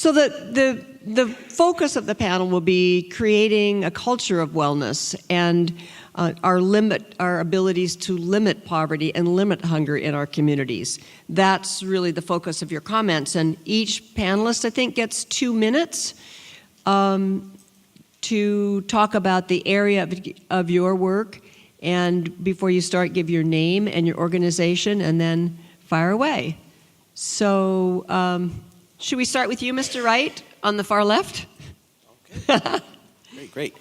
So the focus of the panel will be creating a culture of wellness and our abilities to limit poverty and limit hunger in our communities. That's really the focus of your comments. And each panelist, I think, gets 2 minutes to talk about the area of your work. And before you start, give your name and your organization, and then fire away. So should we start with you, Mr. Wright, on the far left? Okay. Great.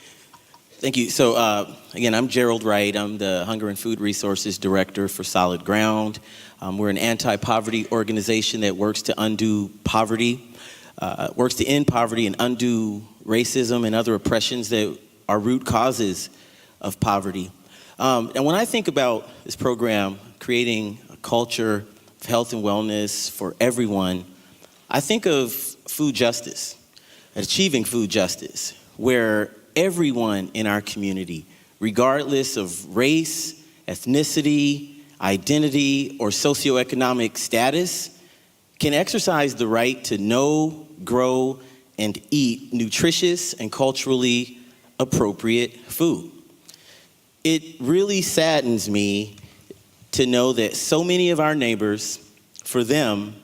Thank you. So again, I'm Gerald Wright. I'm the Hunger and Food Resources Director for Solid Ground. We're an anti-poverty organization that works to undo poverty, works to end poverty and undo racism and other oppressions that are root causes of poverty. And when I think about this program, creating a culture of health and wellness for everyone, I think of food justice, achieving food justice, where everyone in our community, regardless of race, ethnicity, identity, or socioeconomic status, can exercise the right to know, grow, and eat nutritious and culturally appropriate food. It really saddens me to know that so many of our neighbors, for them,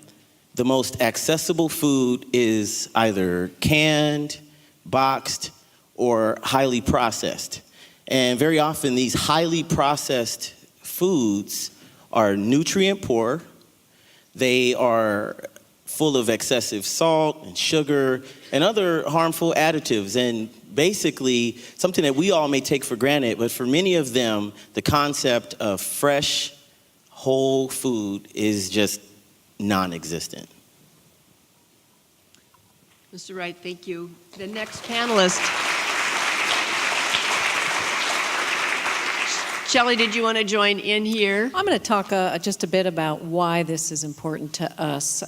the most accessible food is either canned, boxed, or highly processed. And very often these highly processed foods are nutrient poor. They are full of excessive salt and sugar and other harmful additives, and basically something that we all may take for granted, but for many of them, the concept of fresh, whole food is just non-existent. Mr. Wright, thank you. The next panelist. Shelley, did you want to join in here? I'm going to talk just a bit about why this is important to us.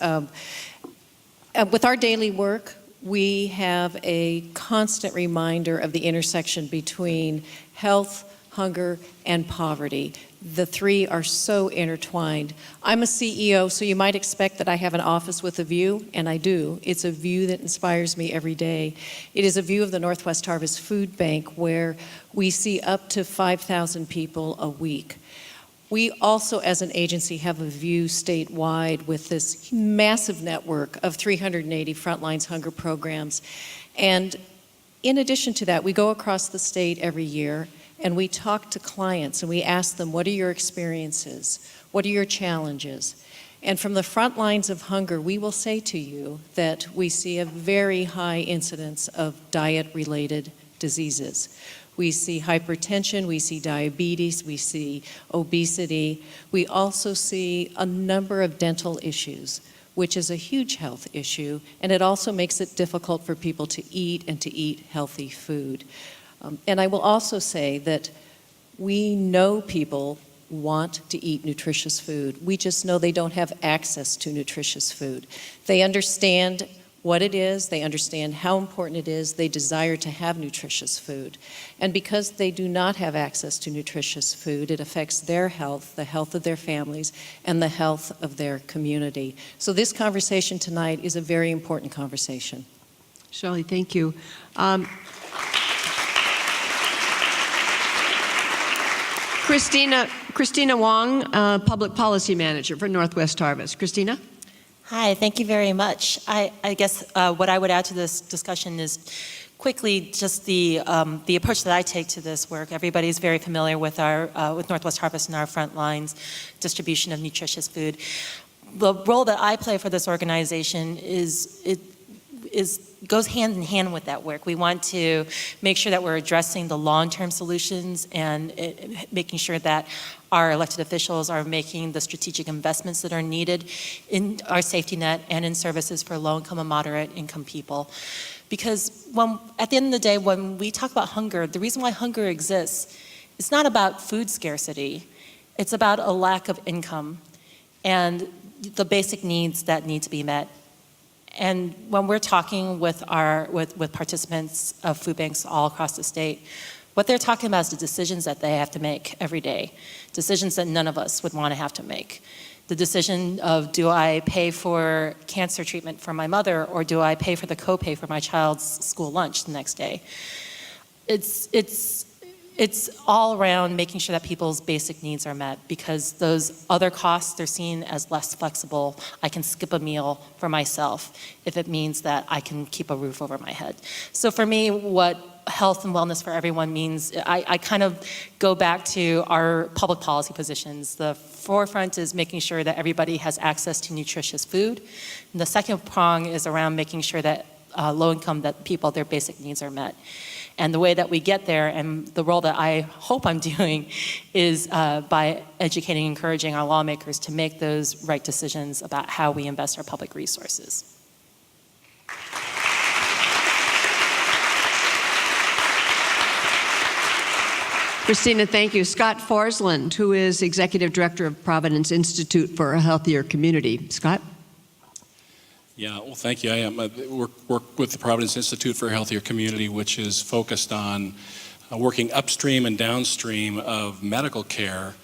With our daily work, we have a constant reminder of the intersection between health, hunger, and poverty. The three are so intertwined. I'm a CEO, so you might expect that I have an office with a view, and I do. It's a view that inspires me every day. It is a view of the Northwest Harvest Food Bank, where we see up to 5,000 people a week. We also, as an agency, have a view statewide with this massive network of 380 Frontlines hunger programs. And in addition to that, we go across the state every year and we talk to clients and we ask them, what are your experiences? What are your challenges? And from the front lines of hunger, we will say to you that we see a very high incidence of diet-related diseases. We see hypertension, we see diabetes, we see obesity. We also see a number of dental issues, which is a huge health issue, and it also makes it difficult for people to eat and to eat healthy food. And I will also say that we know people want to eat nutritious food. We just know they don't have access to nutritious food. They understand what it is, they understand how important it is, they desire to have nutritious food. And because they do not have access to nutritious food, it affects their health, the health of their families, and the health of their community. So this conversation tonight is a very important conversation. Shelley, thank you. Christina Wong, Public Policy Manager for Northwest Harvest. Christina? Hi, thank you very much. I guess what I would add to this discussion is quickly just the approach that I take to this work. Everybody's very familiar with with Northwest Harvest and our front lines distribution of nutritious food. The role that I play for this organization goes hand in hand with that work. We want to make sure that we're addressing the long-term solutions and making sure that our elected officials are making the strategic investments that are needed in our safety net and in services for low-income and moderate-income people. Because at the end of the day, when we talk about hunger, the reason why hunger exists, it's not about food scarcity. It's about a lack of income and the basic needs that need to be met. And when we're talking with participants of food banks all across the state, what they're talking about is the decisions that they have to make every day, decisions that none of us would want to have to make. The decision of, do I pay for cancer treatment for my mother, or do I pay for the copay for my child's school lunch the next day? It's all around making sure that people's basic needs are met, because those other costs, they're seen as less flexible. I can skip a meal for myself if it means that I can keep a roof over my head. So for me, what health and wellness for everyone means, I kind of go back to our public policy positions. The forefront is making sure that everybody has access to nutritious food. And the second prong is around making sure that low-income people, their basic needs are met. And the way that we get there, and the role that I hope I'm doing, is by educating and encouraging our lawmakers to make those right decisions about how we invest our public resources. Christina, thank you. Scott Forsland, who is Executive Director of Providence Institute for a Healthier Community. Scott? Yeah, well, thank you. I work with the Providence Institute for a Healthier Community, which is focused on working upstream and downstream of medical care,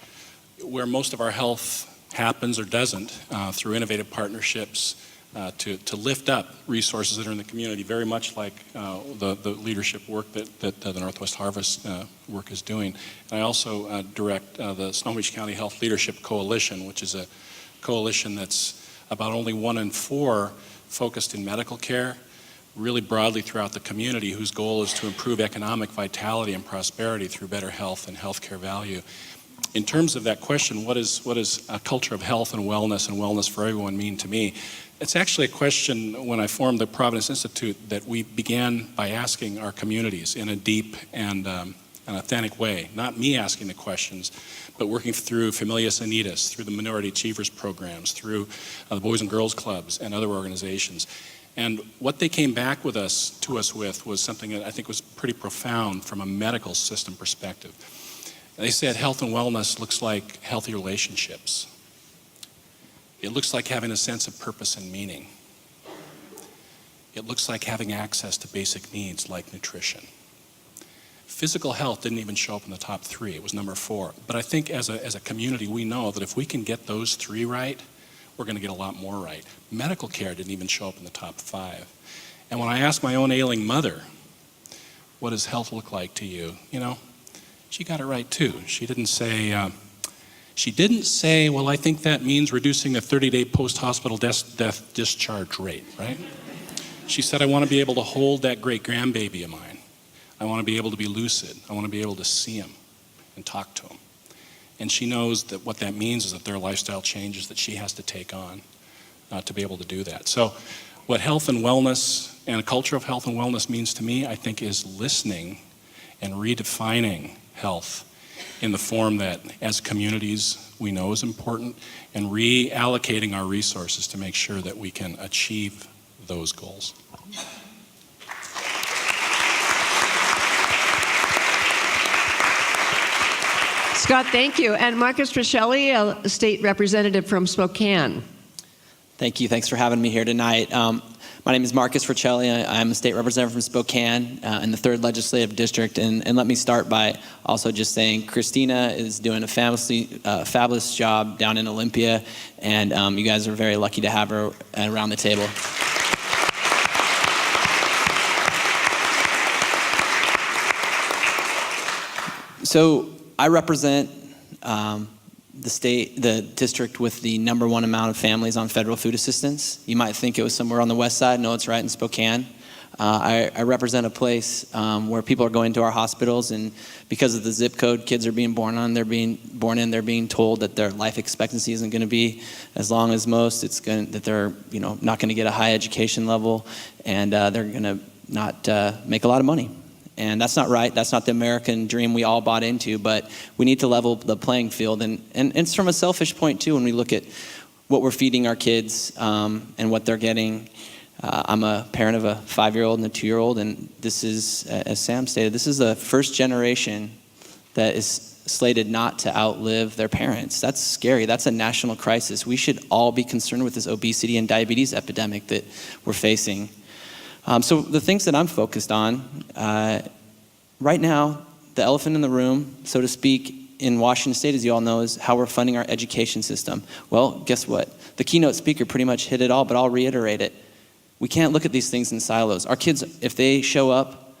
where most of our health happens or doesn't, through innovative partnerships to lift up resources that are in the community, very much like the leadership work that the Northwest Harvest work is doing. And I also direct the Snohomish County Health Leadership Coalition, which is a coalition that's about only 1 in 4 focused in medical care, really broadly throughout the community, whose goal is to improve economic vitality and prosperity through better health and healthcare value. In terms of that question, what does a culture of health and wellness for everyone mean to me? It's actually a question, when I formed the Providence Institute, that we began by asking our communities in a deep and an authentic way. Not me asking the questions, but working through Familias Unidas, through the Minority Achievers programs, through the Boys and Girls Clubs and other organizations. And what they came back to us with was something that I think was pretty profound from a medical system perspective. They said health and wellness looks like healthy relationships. It looks like having a sense of purpose and meaning. It looks like having access to basic needs like nutrition. Physical health didn't even show up in the top 3. It was number 4. But I think as a community, we know that if we can get those 3 right, we're going to get a lot more right. Medical care didn't even show up in the top 5. And when I asked my own ailing mother, what does health look like to you? You know, she got it right too. She didn't say, well, I think that means reducing the 30-day post-hospital death discharge rate, right? She said, I want to be able to hold that great grandbaby of mine. I want to be able to be lucid. I want to be able to see him and talk to him. And she knows that what that means is that there are lifestyle changes that she has to take on to be able to do that. So what health and wellness and a culture of health and wellness means to me, I think, is listening and redefining health in the form that as communities we know is important, and reallocating our resources to make sure that we can achieve those goals. Scott, thank you. And Marcus Triscelli, a state representative from Spokane. Thank you. Thanks for having me here tonight. My name is Marcus Triscelli. I'm a state representative from Spokane in the 3rd Legislative District. And let me start by also just saying Christina is doing a fabulous job down in Olympia, and you guys are very lucky to have her around the table. So I represent the district with the #1 amount of families on federal food assistance. You might think it was somewhere on the west side. No, it's right in Spokane. I represent a place where people are going to our hospitals, and because of the zip code kids are being born in, they're being told that their life expectancy isn't going to be as long as most. That they're not going to get a high education level, and they're going to not make a lot of money. And that's not right. That's not the American dream we all bought into, but we need to level the playing field. And it's from a selfish point, too, when we look at what we're feeding our kids and what they're getting. I'm a parent of a 5-year-old and a 2-year-old, and this is, as Sam stated, this is the first generation that is slated not to outlive their parents. That's scary. That's a national crisis. We should all be concerned with this obesity and diabetes epidemic that we're facing. So the things that I'm focused on, right now, the elephant in the room, so to speak, in Washington State, as you all know, is how we're funding our education system. Well, guess what? The keynote speaker pretty much hit it all, but I'll reiterate it. We can't look at these things in silos. Our kids, if they show up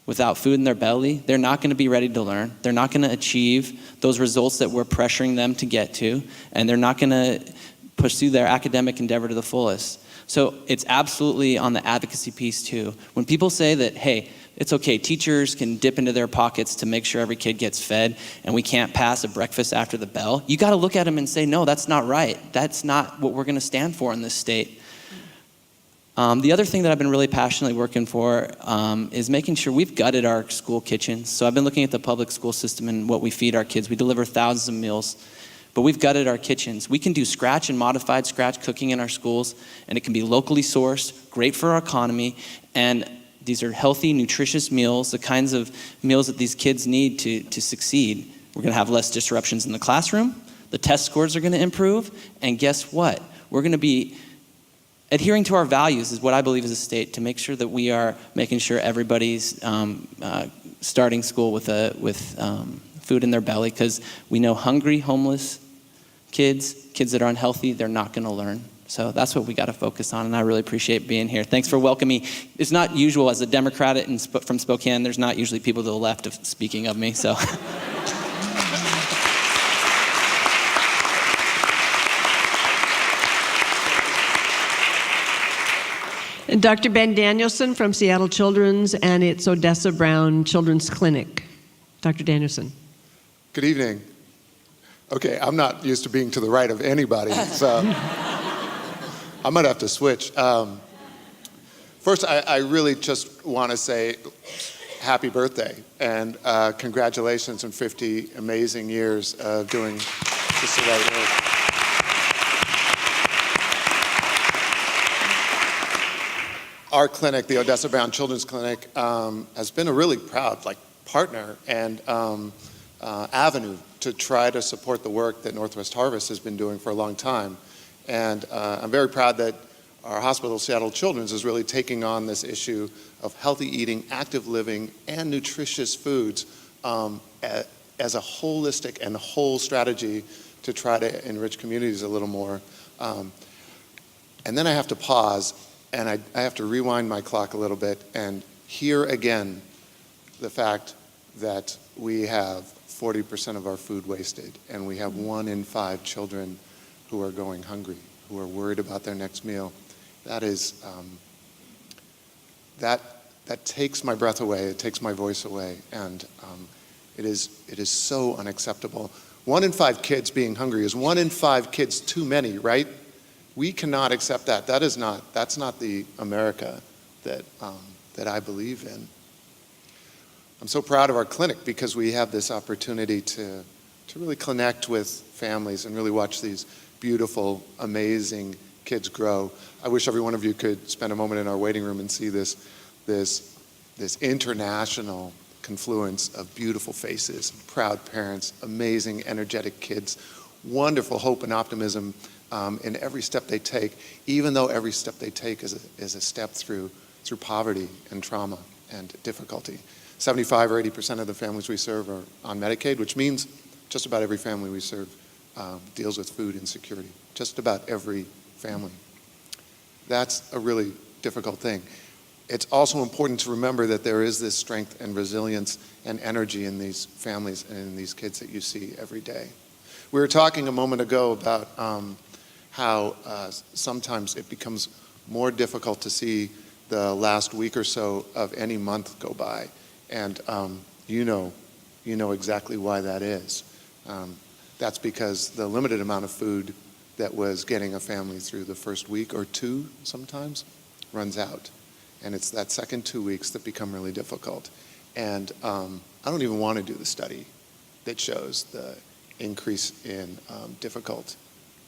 without food in their belly, they're not going to be ready to learn. They're not going to achieve those results that we're pressuring them to get to, and they're not going to pursue their academic endeavor to the fullest. So it's absolutely on the advocacy piece too. When people say that, hey, it's okay, teachers can dip into their pockets to make sure every kid gets fed and we can't pass a breakfast after the bell, you got to look at them and say, no, that's not right. That's not what we're going to stand for in this state. The other thing that I've been really passionately working for is making sure we've gutted our school kitchens. So I've been looking at the public school system and what we feed our kids. We deliver thousands of meals, but we've gutted our kitchens. We can do scratch and modified scratch cooking in our schools, and it can be locally sourced, great for our economy, and these are healthy, nutritious meals, the kinds of meals that these kids need to succeed. We're going to have less disruptions in the classroom, the test scores are going to improve, and guess what? We're going to be adhering to our values is what I believe as a state, to make sure that we are making sure everybody's starting school with food in their belly, because we know hungry, homeless kids that are unhealthy, they're not going to learn. So that's what we got to focus on, and I really appreciate being here. Thanks for welcoming me. It's not usual as a Democrat from Spokane, there's not usually people to the left of speaking of me, so. And Dr. Ben Danielson from Seattle Children's and its Odessa Brown Children's Clinic. Dr. Danielson. Good evening. Okay, I'm not used to being to the right of anybody, so I might have to switch. First, I really just want to say happy birthday and congratulations on 50 amazing years of doing just the right work. Our clinic, the Odessa Brown Children's Clinic, has been a really proud partner and avenue to try to support the work that Northwest Harvest has been doing for a long time. And I'm very proud that our hospital, Seattle Children's, is really taking on this issue of healthy eating, active living, and nutritious foods as a holistic and whole strategy to try to enrich communities a little more. And then I have to pause, and I have to rewind my clock a little bit and hear again the fact that we have 40% of our food wasted, and we have 1 in 5 children who are going hungry, who are worried about their next meal. That is, that takes my breath away, it takes my voice away, and it is so unacceptable. 1 in 5 kids being hungry is 1 in 5 kids too many, right? We cannot accept that. That's not the America that I believe in. I'm so proud of our clinic because we have this opportunity to really connect with families and really watch these beautiful, amazing kids grow. I wish every one of you could spend a moment in our waiting room and see this international confluence of beautiful faces, proud parents, amazing, energetic kids, wonderful hope and optimism in every step they take, even though every step they take is a step through poverty and trauma and difficulty. 75 or 80% of the families we serve are on Medicaid, which means just about every family we serve deals with food insecurity. Just about every family. That's a really difficult thing. It's also important to remember that there is this strength and resilience and energy in these families and in these kids that you see every day. We were talking a moment ago about how sometimes it becomes more difficult to see the last week or so of any month go by. And you know exactly why that is. That's because the limited amount of food that was getting a family through the first week or 2 sometimes runs out. And it's that second 2 weeks that become really difficult. And I don't even want to do the study that shows the increase in difficult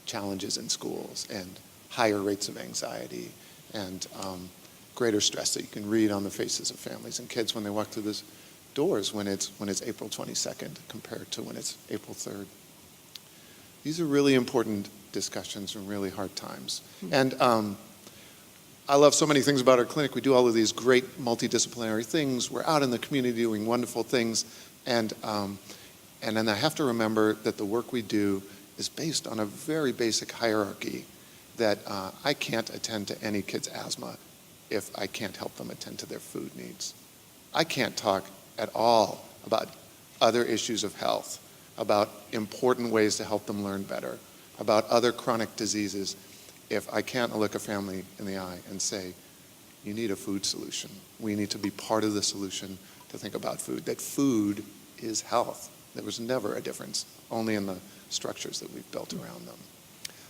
challenges in schools and higher rates of anxiety and greater stress that you can read on the faces of families and kids when they walk through those doors when it's April 22nd compared to when it's April 3rd. These are really important discussions and really hard times. And I love so many things about our clinic. We do all of these great multidisciplinary things. We're out in the community doing wonderful things. And And then I have to remember that the work we do is based on a very basic hierarchy that I can't attend to any kid's asthma if I can't help them attend to their food needs. I can't talk at all about other issues of health, about important ways to help them learn better, about other chronic diseases, if I can't look a family in the eye and say, you need a food solution. We need to be part of the solution to think about food, that food is health. There was never a difference, only in the structures that we've built around them.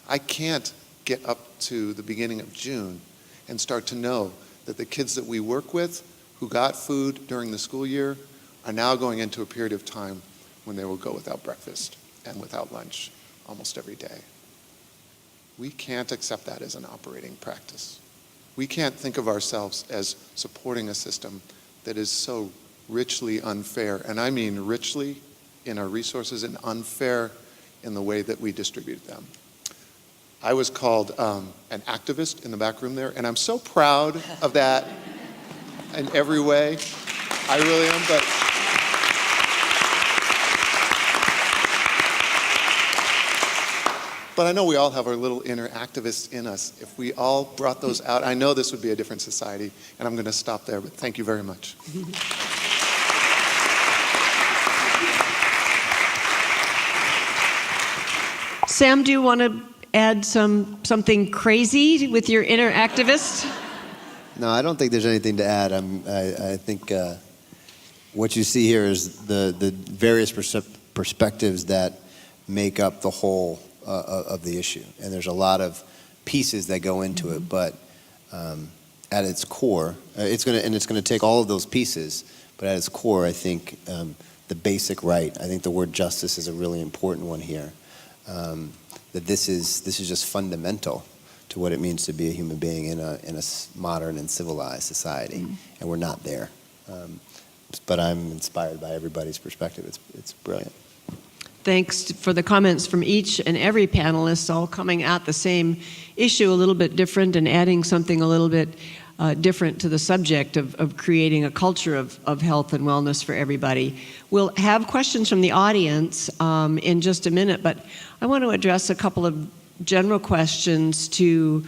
I can't get up to the beginning of June and start to know that the kids that we work with who got food during the school year are now going into a period of time when they will go without breakfast and without lunch almost every day. We can't accept that as an operating practice. We can't think of ourselves as supporting a system that is so richly unfair, and I mean richly in our resources and unfair in the way that we distribute them. I was called an activist in the back room there, and I'm so proud of that in every way. I really am, but I know we all have our little inner activists in us. If we all brought those out, I know this would be a different society, and I'm going to stop there, but thank you very much. Sam, do you want to add something crazy with your inner activist? No, I don't think there's anything to add. I think what you see here is the various perspectives that make up the whole of the issue, and there's a lot of pieces that go into it. But at its core, it's going to take all of those pieces. But at its core, I think the basic right. I think the word justice is a really important one here. That this is just fundamental to what it means to be a human being in a modern and civilized society, and we're not there. But I'm inspired by everybody's perspective. It's brilliant. Thanks for the comments from each and every panelist, all coming at the same issue a little bit different and adding something a little bit different to the subject of creating a culture of health and wellness for everybody. We'll have questions from the audience in just a minute, but I want to address a couple of general questions to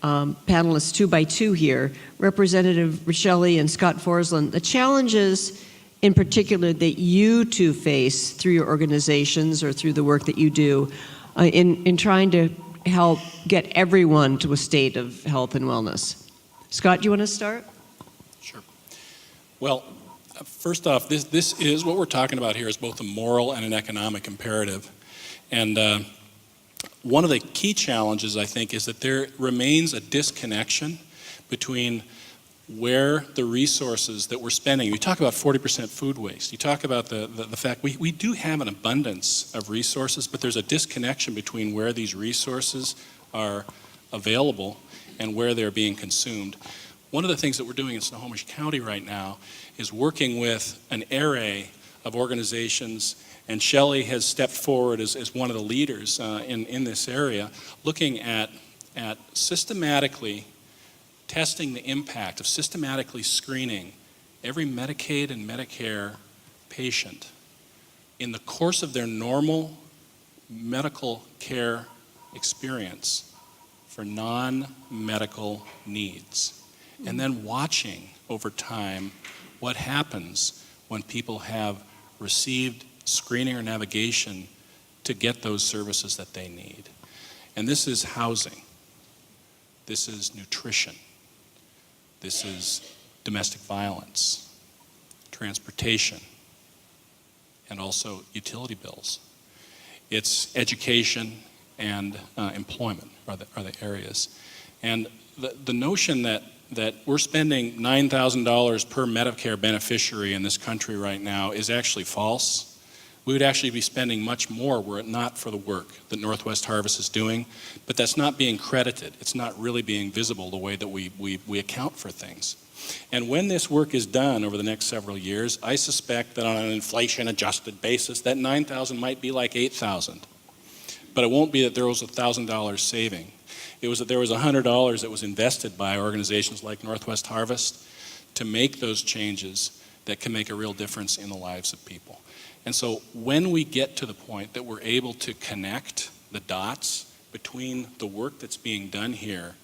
panelists 2 by 2 here. Representative Richelle and Scott Forsland, the challenges in particular that you two face through your organizations or through the work that you do in trying to help get everyone to a state of health and wellness. Scott, do you want to start? Sure. Well, first off, this is what we're talking about here is both a moral and an economic imperative. And one of the key challenges, I think, is that there remains a disconnection between where the resources that we're spending, you talk about 40% food waste, you talk about the fact we do have an abundance of resources, but there's a disconnection between where these resources are available and where they're being consumed. One of the things that we're doing in Snohomish County right now is working with an array of organizations, and Shelley has stepped forward as one of the leaders in this area, looking at systematically testing the impact of systematically screening every Medicaid and Medicare patient in the course of their normal medical care experience for non-medical needs, and then watching over time what happens when people have received screening or navigation to get those services that they need. And this is housing, this is nutrition, this is domestic violence, transportation, and also utility bills. It's education and employment are the areas. And the notion that we're spending $9,000 per Medicare beneficiary in this country right now is actually false. We would actually be spending much more were it not for the work that Northwest Harvest is doing, but that's not being credited. It's not really being visible the way that we account for things. And when this work is done over the next several years, I suspect that on an inflation-adjusted basis, that $9,000 might be like $8,000. But it won't be that there was $1,000 saving. It was that there was $100 that was invested by organizations like Northwest Harvest to make those changes that can make a real difference in the lives of people. And so when we get to the point that we're able to connect the dots between the work that's being done here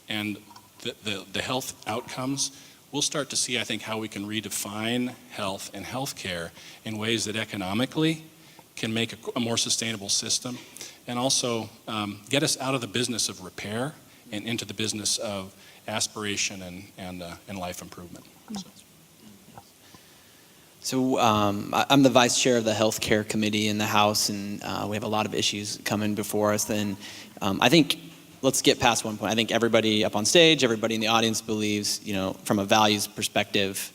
and the health outcomes, we'll start to see, I think, how we can redefine health and healthcare in ways that economically can make a more sustainable system, and also get us out of the business of repair and into the business of aspiration and life improvement. So I'm the vice chair of the healthcare committee in the House, and we have a lot of issues coming before us. And I think let's get past one point. I think everybody up on stage, everybody in the audience believes, from a values perspective,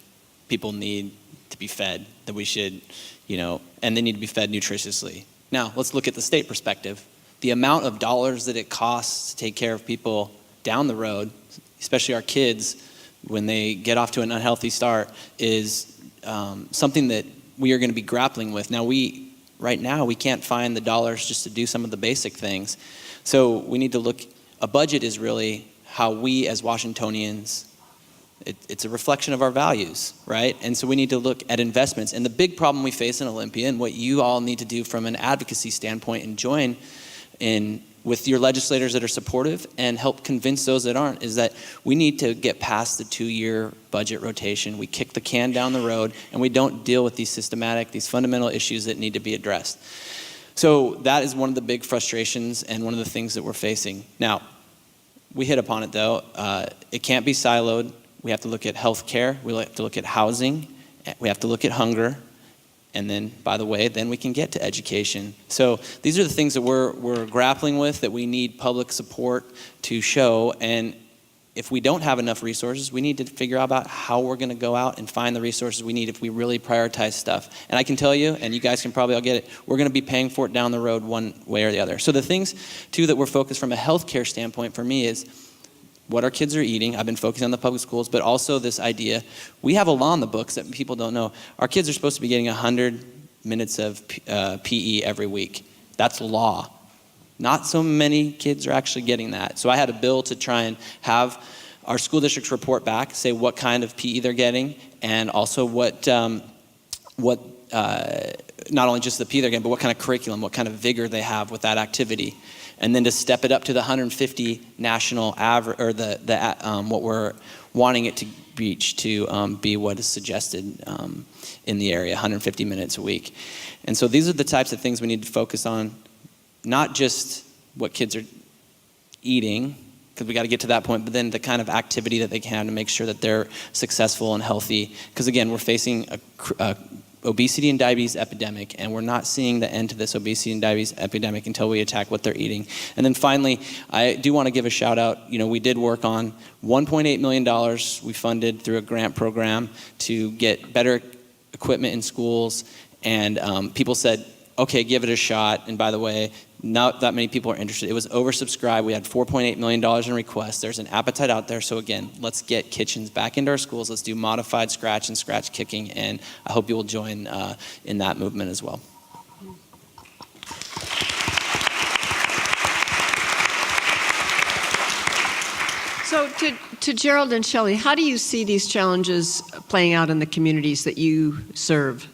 people need to be fed, that we should, and they need to be fed nutritiously. Now, let's look at the state perspective. The amount of dollars that it costs to take care of people down the road, especially our kids, when they get off to an unhealthy start, is something that we are going to be grappling with. Now, right now, we can't find the dollars just to do some of the basic things. So we need to look, a budget is really how we as Washingtonians, it's a reflection of our values, right? And so we need to look at investments. And the big problem we face in Olympia, and what you all need to do from an advocacy standpoint and join in with your legislators that are supportive and help convince those that aren't, is that we need to get past the 2-year budget rotation. We kick the can down the road, and we don't deal with these fundamental issues that need to be addressed. So that is one of the big frustrations and one of the things that we're facing. Now, we hit upon it though. It can't be siloed. We have to look at healthcare. We have to look at housing. We have to look at hunger. And then, by the way, then we can get to education. So these are the things that we're grappling with, that we need public support to show. And if we don't have enough resources, we need to figure out about how we're going to go out and find the resources we need if we really prioritize stuff. And I can tell you, and you guys can probably all get it, we're going to be paying for it down the road one way or the other. So the things, too, that we're focused from a healthcare standpoint for me is what our kids are eating. I've been focusing on the public schools, but also this idea, we have a law in the books that people don't know. Our kids are supposed to be getting 100 minutes of PE every week. That's law. Not so many kids are actually getting that. So I had a bill to try and have our school districts report back, say what kind of PE they're getting, and also what not only just the PE they're getting, but what kind of curriculum, what kind of vigor they have with that activity. And then to step it up to the 150 national average, or what we're wanting it to reach to be what is suggested in the area, 150 minutes a week. And so these are the types of things we need to focus on, not just what kids are eating, because we got to get to that point, but then the kind of activity that they can have to make sure that they're successful and healthy. Because again, we're facing a obesity and diabetes epidemic, and we're not seeing the end to this obesity and diabetes epidemic until we attack what they're eating. And then finally, I do want to give a shout out. We did work on $1.8 million we funded through a grant program to get better equipment in schools, and people said, okay, give it a shot. And by the way, not that many people are interested. It was oversubscribed. We had $4.8 million in requests. There's an appetite out there. So again, let's get kitchens back into our schools. Let's do modified scratch and scratch kicking. And I hope you will join in that movement as well. So to Gerald and Shelley, how do you see these challenges playing out in the communities that you serve?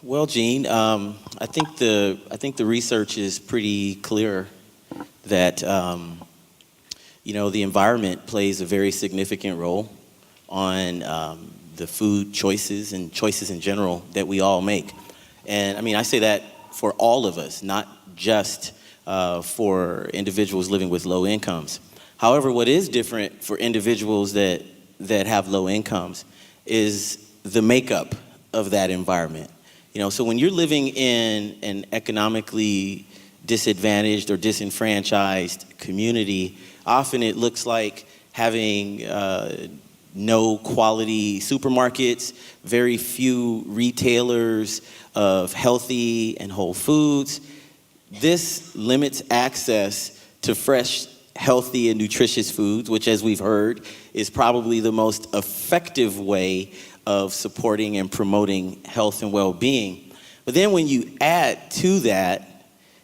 Well, Gene, I think the research is pretty clear that the environment plays a very significant role on the food choices and choices in general that we all make. And I mean, I say that for all of us, not just for individuals living with low incomes. However, what is different for individuals that have low incomes is the makeup of that environment. So when you're living in an economically disadvantaged or disenfranchised community, often it looks like having no quality supermarkets, very few retailers of healthy and whole foods. This limits access to fresh, healthy, and nutritious foods, which, as we've heard, is probably the most effective way of supporting and promoting health and well-being. But then when you add to that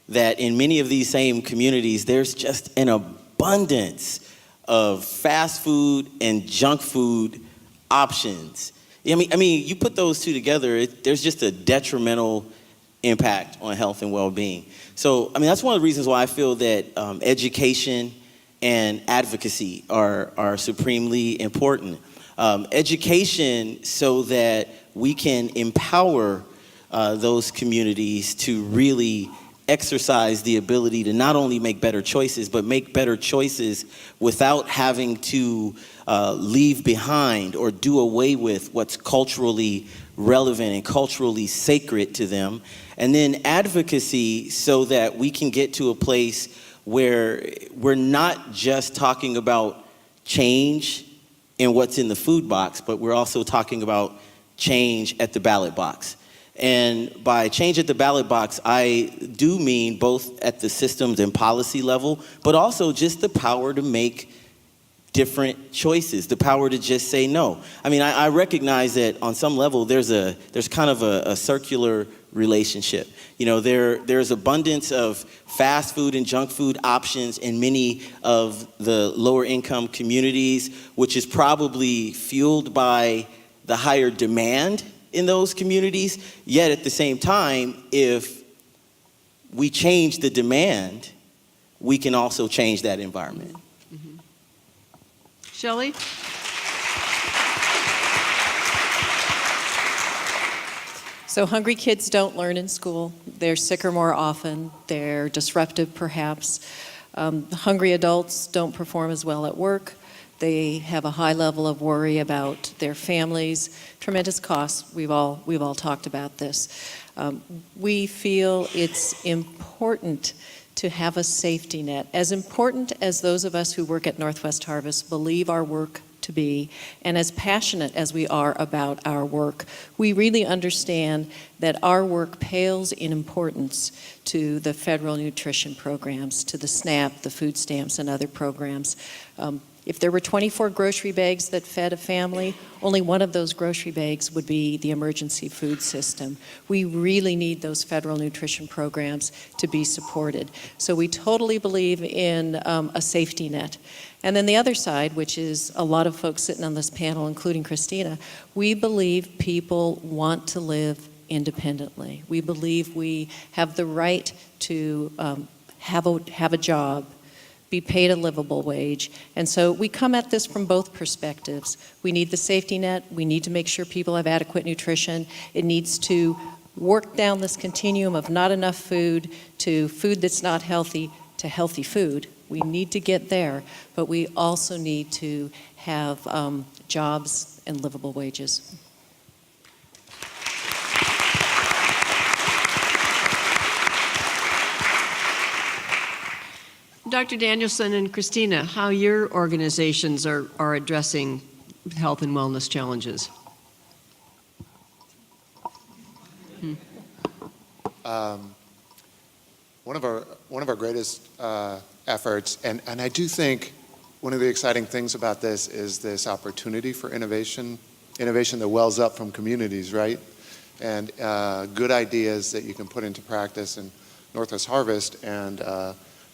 in many of these same communities, there's just an abundance of fast food and junk food options. I mean, you put those two together, there's just a detrimental impact on health and well-being. So, I mean, that's one of the reasons why I feel that education and advocacy are supremely important. Education so that we can empower those communities to really exercise the ability to not only make better choices, but make better choices without having to leave behind or do away with what's culturally relevant and culturally sacred to them. And then advocacy so that we can get to a place where we're not just talking about change in what's in the food box, but we're also talking about change at the ballot box. And by change at the ballot box, I do mean both at the systems and policy level, but also just the power to make different choices, the power to just say no. I mean, I recognize that on some level there's kind of a circular relationship. You know, there's abundance of fast food and junk food options in many of the lower income communities, which is probably fueled by the higher demand in those communities. Yet at the same time, if we change the demand, we can also change that environment. Shelley? So hungry kids don't learn in school. They're sicker more often. They're disruptive, perhaps. Hungry adults don't perform as well at work. They have a high level of worry about their families. Tremendous costs. We've all talked about this. We feel it's important to have a safety net, as important as those of us who work at Northwest Harvest believe our work to be, and as passionate as we are about our work. We really understand that our work pales in importance to the federal nutrition programs, to the SNAP, the food stamps, and other programs. If there were 24 grocery bags that fed a family, only one of those grocery bags would be the emergency food system. We really need those federal nutrition programs to be supported. So we totally believe in a safety net. And then the other side, which is a lot of folks sitting on this panel, including Christina, we believe people want to live independently. We believe we have the right to have a job, be paid a livable wage. And so we come at this from both perspectives. We need the safety net. We need to make sure people have adequate nutrition. It needs to work down this continuum of not enough food to food that's not healthy to healthy food. We need to get there, but we also need to have jobs and livable wages. Dr. Danielson and Christina, how your organizations are addressing health and wellness challenges? One of our greatest efforts, and I do think one of the exciting things about this is this opportunity for innovation that wells up from communities, right? And good ideas that you can put into practice. And Northwest Harvest and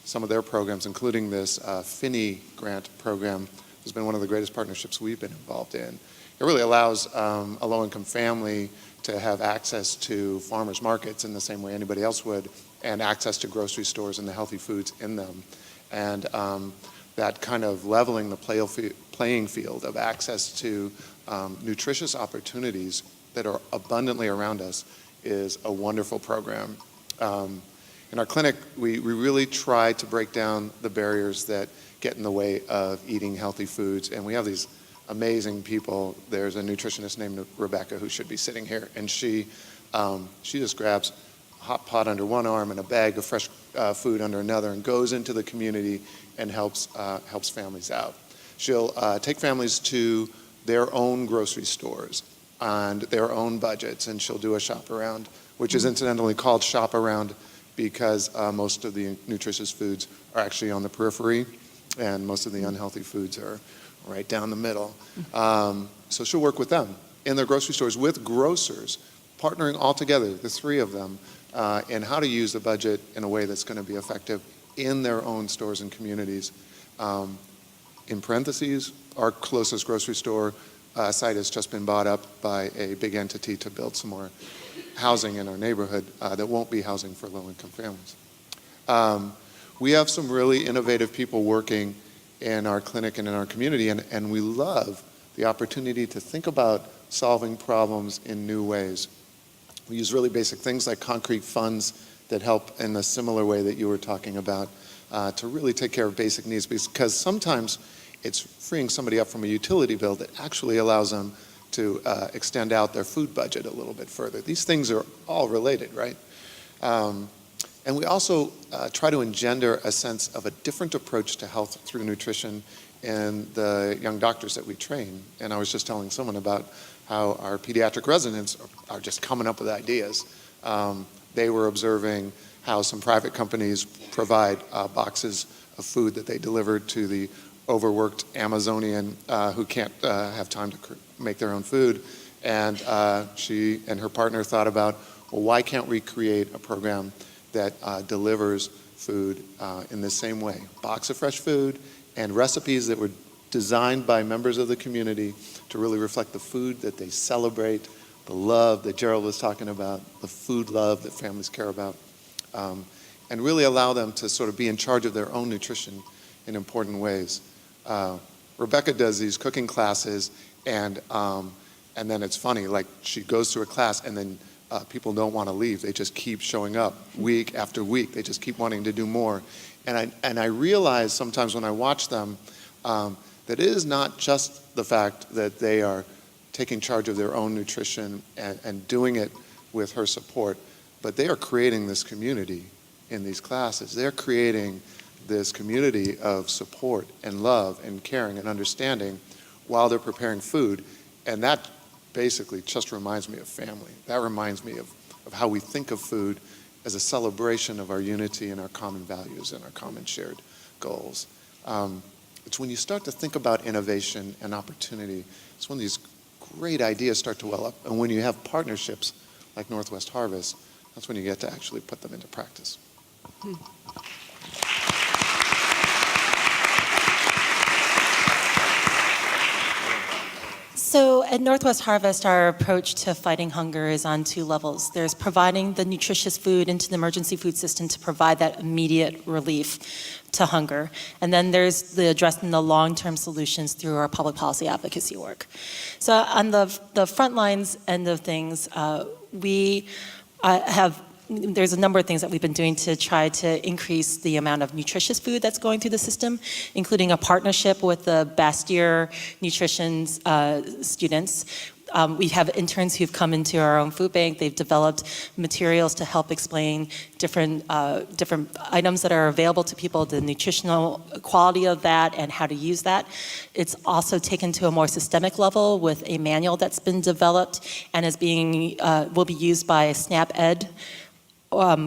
some of their programs, including this Finney grant program, has been one of the greatest partnerships we've been involved in. It really allows a low-income family to have access to farmers markets in the same way anybody else would, and access to grocery stores and the healthy foods in them. And that kind of leveling the playing field of access to nutritious opportunities that are abundantly around us is a wonderful program. In our clinic, we really try to break down the barriers that get in the way of eating healthy foods, and we have these amazing people. There's a nutritionist named Rebecca who should be sitting here, and she just grabs a hot pot under one arm and a bag of fresh food under another and goes into the community and helps families out. She'll take families to their own grocery stores and their own budgets, and she'll do a shop around, which is incidentally called Shop Around because most of the nutritious foods are actually on the periphery and most of the unhealthy foods are right down the middle. So she'll work with them in their grocery stores with grocers, partnering all together, the three of them, in how to use the budget in a way that's going to be effective in their own stores and communities. In parentheses, our closest grocery store site has just been bought up by a big entity to build some more housing in our neighborhood that won't be housing for low-income families. We have some really innovative people working in our clinic and in our community, and we love the opportunity to think about solving problems in new ways. We use really basic things like concrete funds that help in a similar way that you were talking about to really take care of basic needs, because sometimes it's freeing somebody up from a utility bill that actually allows them to extend out their food budget a little bit further. These things are all related, right? And we also try to engender a sense of a different approach to health through nutrition in the young doctors that we train. And I was just telling someone about how our pediatric residents are just coming up with ideas. They were observing how some private companies provide boxes of food that they deliver to the overworked Amazonian who can't have time to make their own food. And she and her partner thought about, well, why can't we create a program that delivers food in the same way? Box of fresh food and recipes that were designed by members of the community to really reflect the food that they celebrate, the love that Gerald was talking about, the food love that families care about, and really allow them to sort of be in charge of their own nutrition in important ways. Rebecca does these cooking classes, and then it's funny, like she goes through a class and then people don't want to leave. They just keep showing up week after week. They just keep wanting to do more. And I realize sometimes when I watch them that it is not just the fact that they are taking charge of their own nutrition and doing it with her support, but they are creating this community in these classes. They're creating this community of support and love and caring and understanding while they're preparing food. And that basically just reminds me of family. That reminds me of how we think of food as a celebration of our unity and our common values and our common shared goals. It's when you start to think about innovation and opportunity, it's when these great ideas start to well up. And when you have partnerships like Northwest Harvest, that's when you get to actually put them into practice. So at Northwest Harvest, our approach to fighting hunger is on two levels. There's providing the nutritious food into the emergency food system to provide that immediate relief to hunger. And then there's the addressing the long-term solutions through our public policy advocacy work. So on the front lines end of things, there's a number of things that we've been doing to try to increase the amount of nutritious food that's going through the system, including a partnership with the Bastyr Nutrition students. We have interns who've come into our own food bank. They've developed materials to help explain different items that are available to people, the nutritional quality of that, and how to use that. It's also taken to a more systemic level with a manual that's been developed and is will be used by SNAP-Ed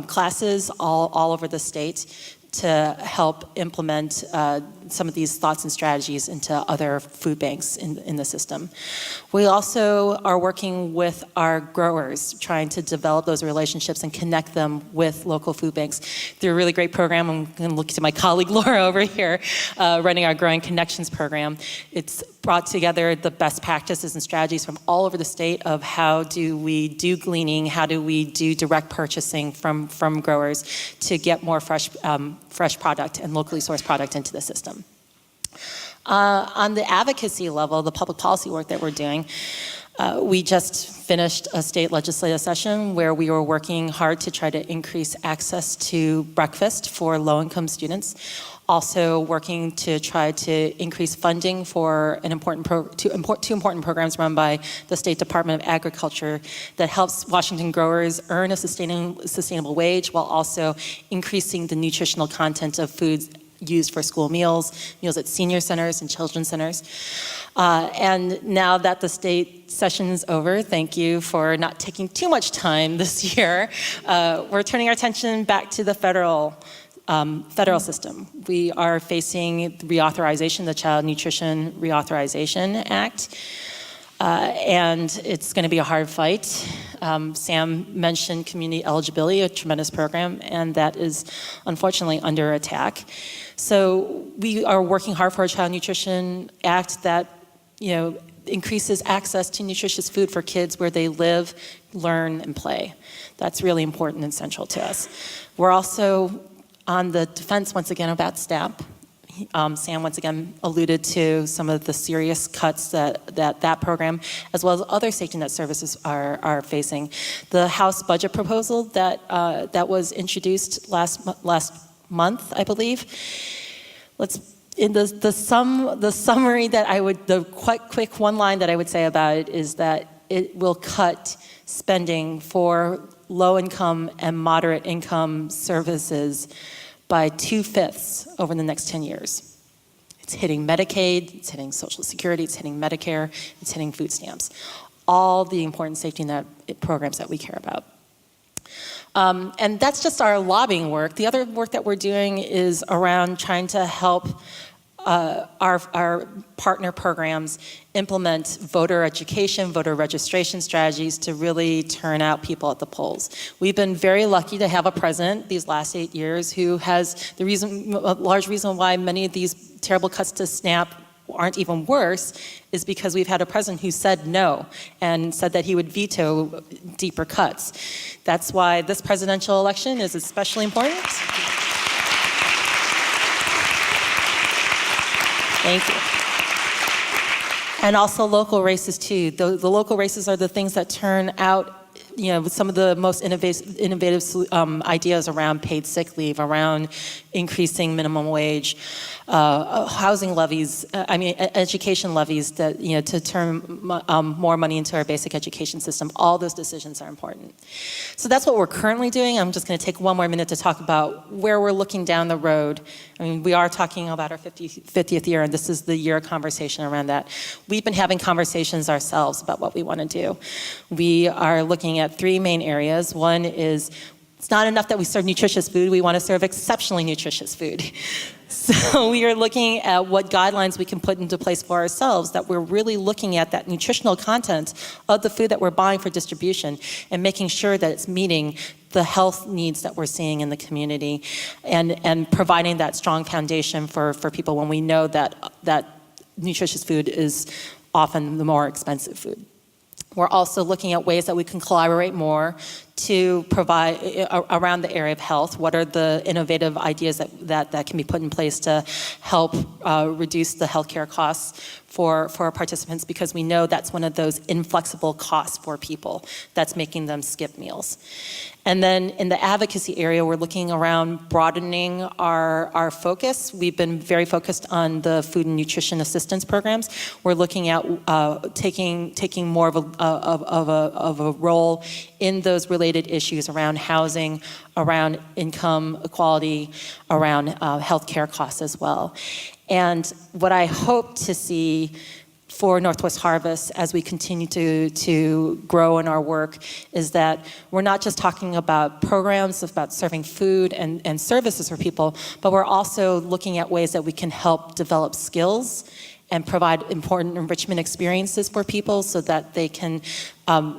classes all over the state to help implement some of these thoughts and strategies into other food banks in the system. We also are working with our growers, trying to develop those relationships and connect them with local food banks through a really great program. I'm going to look to my colleague Laura over here, running our Growing Connections program. It's brought together the best practices and strategies from all over the state of how do we do gleaning, how do we do direct purchasing from growers to get more fresh product and locally sourced product into the system. On the advocacy level, the public policy work that we're doing, we just finished a state legislative session where we were working hard to try to increase access to breakfast for low-income students. Also working to try to increase funding for two important programs run by the State Department of Agriculture that helps Washington growers earn a sustainable wage while also increasing the nutritional content of foods used for school meals at senior centers and children's centers. And now that the state session is over, thank you for not taking too much time this year, we're turning our attention back to the federal system. We are facing reauthorization, the Child Nutrition Reauthorization Act, and it's going to be a hard fight. Sam mentioned community eligibility, a tremendous program, and that is unfortunately under attack. So we are working hard for a Child Nutrition Act that, increases access to nutritious food for kids where they live, learn, and play. That's really important and central to us. We're also on the defense once again about SNAP. Sam once again alluded to some of the serious cuts that program, as well as other safety net services are facing. The House budget proposal that was introduced last month, I believe. In the summary that the quite quick one line that I would say about it is that it will cut spending for low-income and moderate-income services by 2/5 over the next 10 years. It's hitting Medicaid, it's hitting Social Security, it's hitting Medicare, it's hitting food stamps. All the important safety net programs that we care about. And that's just our lobbying work. The other work that we're doing is around trying to help our partner programs implement voter education, voter registration strategies to really turn out people at the polls. We've been very lucky to have a president these last 8 years who has a large reason why many of these terrible cuts to SNAP aren't even worse is because we've had a president who said no and said that he would veto deeper cuts. That's why this presidential election is especially important. Thank you. And also local races too. The local races are the things that turn out, some of the most innovative ideas around paid sick leave, around increasing minimum wage, housing levies, education levies that, to turn more money into our basic education system. All those decisions are important. So that's what we're currently doing. I'm just going to take one more minute to talk about where we're looking down the road. We are talking about our 50th year, and this is the year conversation around that. We've been having conversations ourselves about what we want to do. We are looking at 3 main areas. One is, it's not enough that we serve nutritious food, we want to serve exceptionally nutritious food. So we are looking at what guidelines we can put into place for ourselves, that we're really looking at that nutritional content of the food that we're buying for distribution and making sure that it's meeting the health needs that we're seeing in the community and providing that strong foundation for people when we know that nutritious food is often the more expensive food. We're also looking at ways that we can collaborate more to provide around the area of health. What are the innovative ideas that can be put in place to help reduce the healthcare costs for our participants, because we know that's one of those inflexible costs for people that's making them skip meals. And then in the advocacy area, we're looking around broadening our focus. We've been very focused on the food and nutrition assistance programs. We're looking at taking more of a role in those related issues around housing, around income equality, around healthcare costs as well. And what I hope to see for Northwest Harvest as we continue to grow in our work is that we're not just talking about programs about serving food and services for people, but we're also looking at ways that we can help develop skills and provide important enrichment experiences for people so that they can, that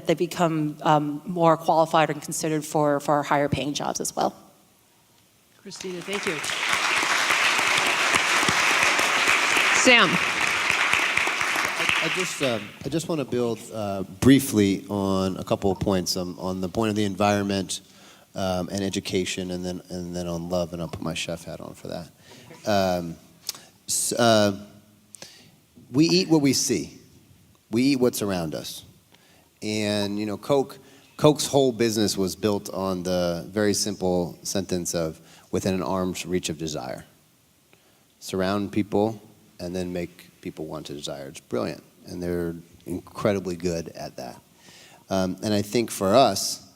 they become more qualified and considered for higher paying jobs as well. Christina, thank you. Sam. I just want to build briefly on a couple of points, on the point of the environment and education, and then on love, and I'll put my chef hat on for that. We eat what we see. We eat what's around us. And, Coke's whole business was built on the very simple sentence of within an arm's reach of desire. Surround people and then make people want to desire. It's brilliant, and they're incredibly good at that. And I think for us,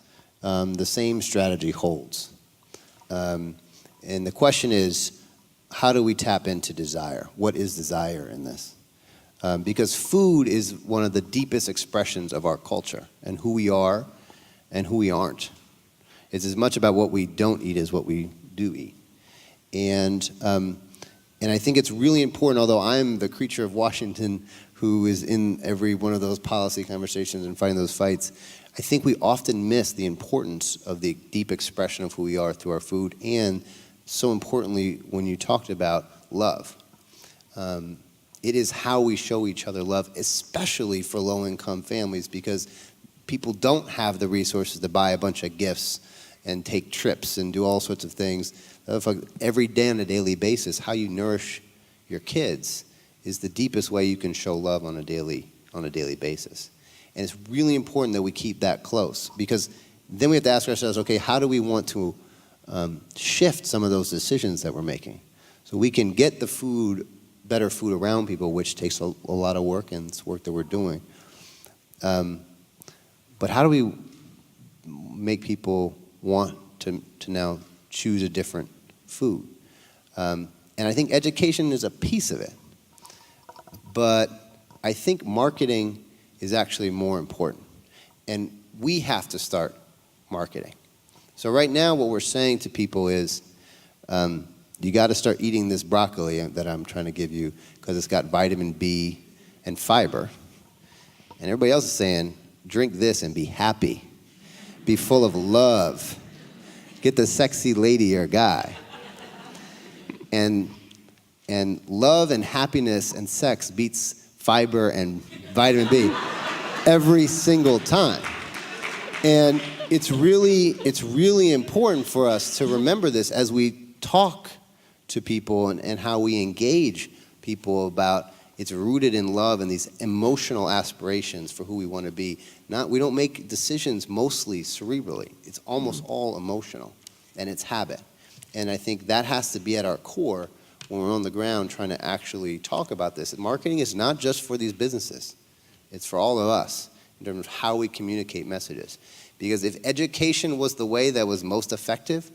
the same strategy holds. And the question is, how do we tap into desire? What is desire in this? Because food is one of the deepest expressions of our culture and who we are and who we aren't. It's as much about what we don't eat as what we do eat. And I think it's really important, although I'm the creature of Washington who is in every one of those policy conversations and fighting those fights, I think we often miss the importance of the deep expression of who we are through our food, and so importantly, when you talked about love. it is how we show each other love, especially for low-income families, because people don't have the resources to buy a bunch of gifts and take trips and do all sorts of things. Every day on a daily basis, how you nourish your kids is the deepest way you can show love on a daily basis. And it's really important that we keep that close, because then we have to ask ourselves, okay, how do we want to shift some of those decisions that we're making so we can get the food, better food around people, which takes a lot of work, and it's work that we're doing. But how do we make people want to now choose a different food? And I think education is a piece of it. But I think marketing is actually more important. And we have to start marketing. So right now what we're saying to people is, you got to start eating this broccoli that I'm trying to give you because it's got vitamin B and fiber. And everybody else is saying, drink this and be happy. Be full of love. Get the sexy lady or guy. And love and happiness and sex beats fiber and vitamin B every single time. And it's really important for us to remember this as we talk to people and how we engage people about it's rooted in love and these emotional aspirations for who we want to be. We don't make decisions mostly cerebrally. It's almost all emotional, and it's habit. And I think that has to be at our core when we're on the ground trying to actually talk about this. Marketing is not just for these businesses. It's for all of us in terms of how we communicate messages. Because if education was the way that was most effective,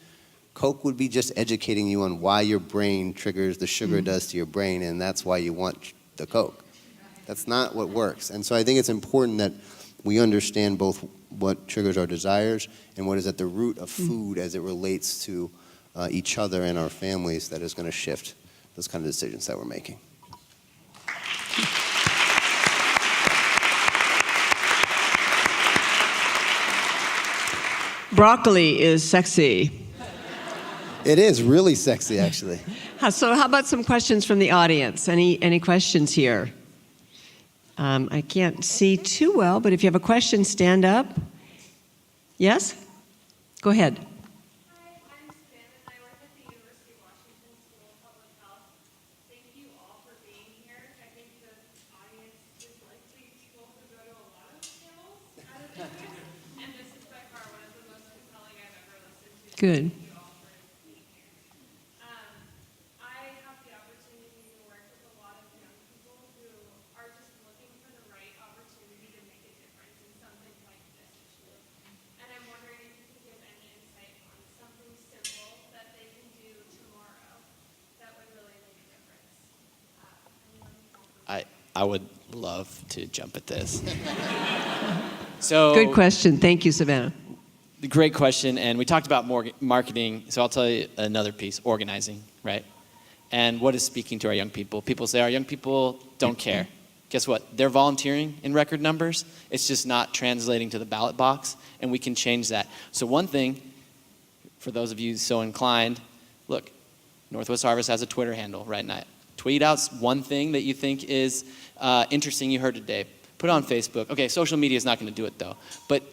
Coke would be just educating you on why your brain triggers the sugar does to your brain, and that's why you want the Coke. That's not what works. And so I think it's important that we understand both what triggers our desires and what is at the root of food as it relates to each other and our families that is going to shift those kind of decisions that we're making. Broccoli is sexy. It is really sexy, actually. So how about some questions from the audience? Any questions here? I can't see too well, but if you have a question, stand up. Yes? Go ahead. Hi, I'm Savannah, and I work at the University of Washington School of Public Health. Thank you all for being here. I think the audience is likely people who go to a lot of skills out of this, and this is by far one of the most compelling I've ever listened to. Good. Thank you all for being here. I have the opportunity to work with a lot of young people who are just looking for the right opportunity to make a difference in something like this issue. And I'm wondering if you could give any insight on something simple that they can do tomorrow that would really make a difference. I would love to jump at this. So Good question. Thank you, Savannah. great question, and we talked about marketing, so I'll tell you another piece, organizing, right? And what is speaking to our young people? People say our young people don't care. Guess what? They're volunteering in record numbers. It's just not translating to the ballot box, and we can change that. So one thing, for those of you so inclined, look, Northwest Harvest has a Twitter handle right now. Tweet out one thing that you think is interesting you heard today. Put it on Facebook. Okay, social media is not going to do it though, but